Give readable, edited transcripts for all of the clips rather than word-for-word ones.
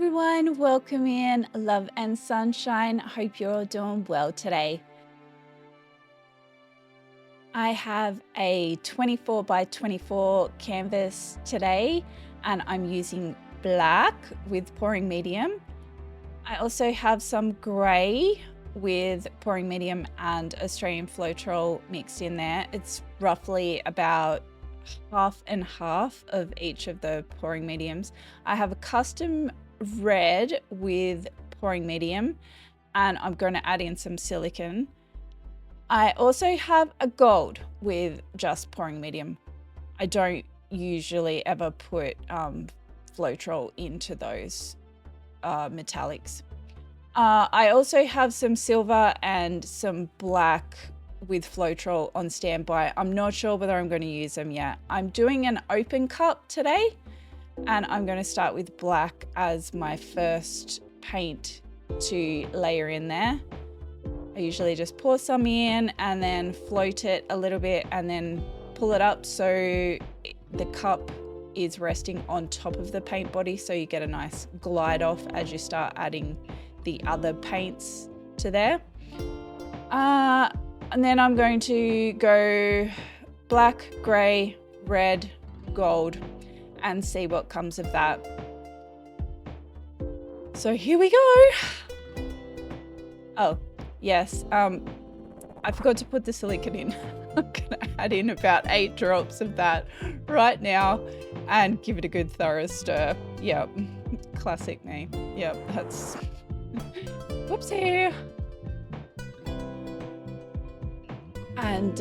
everyone, welcome in love and sunshine. Hope you're all doing well today. I have a 24 by 24 canvas today and I'm using black with pouring medium. I also have some grey with pouring medium and Australian Floetrol mixed in there. It's roughly about half and half of each of the pouring mediums. I have a custom red with pouring medium and I'm going to add in some silicone. I also have a gold with just pouring medium. I don't usually ever put Floetrol into those metallics. I also have some silver and some black with Floetrol on standby. I'm not sure whether I'm going to use them yet. I'm doing an open cup today and I'm going to start with black as my first paint to layer in there. I usually just pour some in and then float it a little bit and then pull it up so the cup is resting on top of the paint body, so you get a nice glide off as you start adding the other paints to there. And then I'm going to go black, grey, red, gold and see what comes of that. So here we go. Oh, yes. I forgot to put the silicone in. I'm going to add in about 8 drops of that right now and give it a good thorough stir. Yep. Classic me. Yep. That's... Whoopsie. And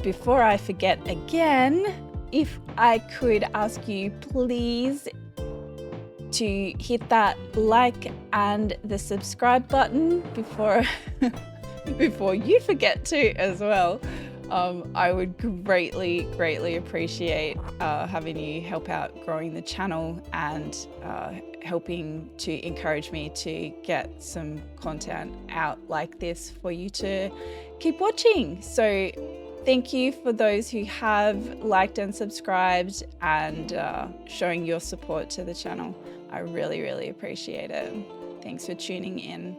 before I forget again, if I could ask you please to hit that like and the subscribe button before you forget to as well. I would greatly appreciate having you help out growing the channel and helping to encourage me to get some content out like this for you to keep watching. So thank you for those who have liked and subscribed and showing your support to the channel. I really appreciate it. Thanks for tuning in.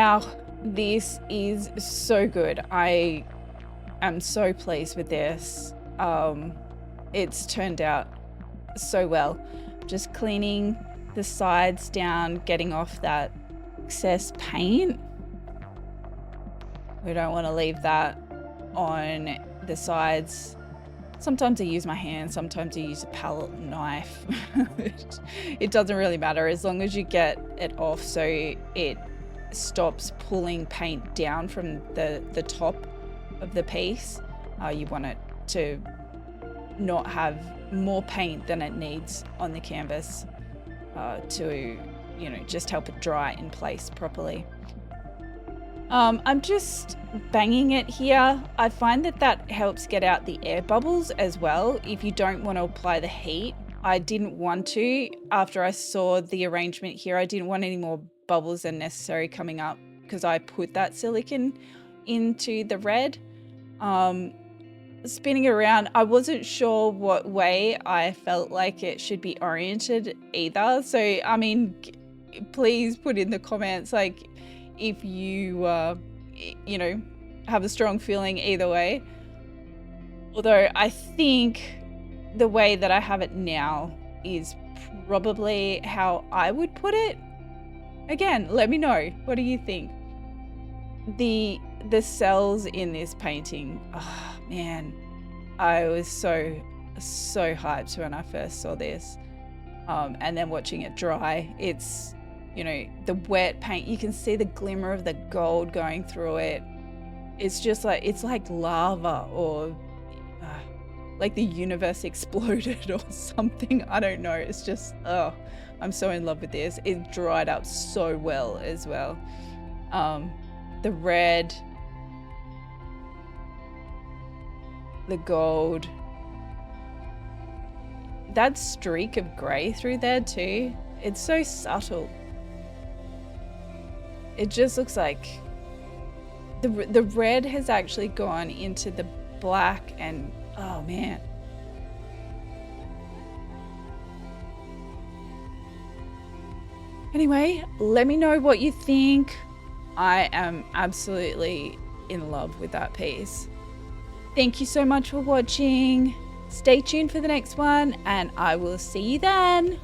Wow, this is so good. I am so pleased with this. It's turned out so well. Just cleaning the sides down, getting off that excess paint. We don't want to leave that on the sides. Sometimes I use my hand, sometimes I use a palette knife. It doesn't really matter as long as you get it off so it stops pulling paint down from the top of the piece. You want it to not have more paint than it needs on the canvas to, you know, just help it dry in place properly. I'm just banging it here. I find that helps get out the air bubbles as well if you don't want to apply the heat. I didn't want to, after I saw the arrangement here, I didn't want any more bubbles than necessary coming up because I put that silicone into the red. Spinning it around, I wasn't sure what way I felt like it should be oriented either. So, I mean, please put in the comments, like, if you, you know, have a strong feeling either way. Although I think the way that I have it now is probably how I would put it. Again, let me know. What do you think? The cells in this painting, oh man, I was so hyped when I first saw this. And then watching it dry, it's, you know, the wet paint, you can see the glimmer of the gold going through it. It's just like, it's like lava or like the universe exploded or something. I don't know. It's just, oh, I'm so in love with this. It dried up so well as well. The red, the gold, that streak of grey through there too. It's so subtle. It just looks like the red has actually gone into the black and oh man. Anyway, let me know what you think. I am absolutely in love with that piece. Thank you so much for watching. Stay tuned for the next one and I will see you then.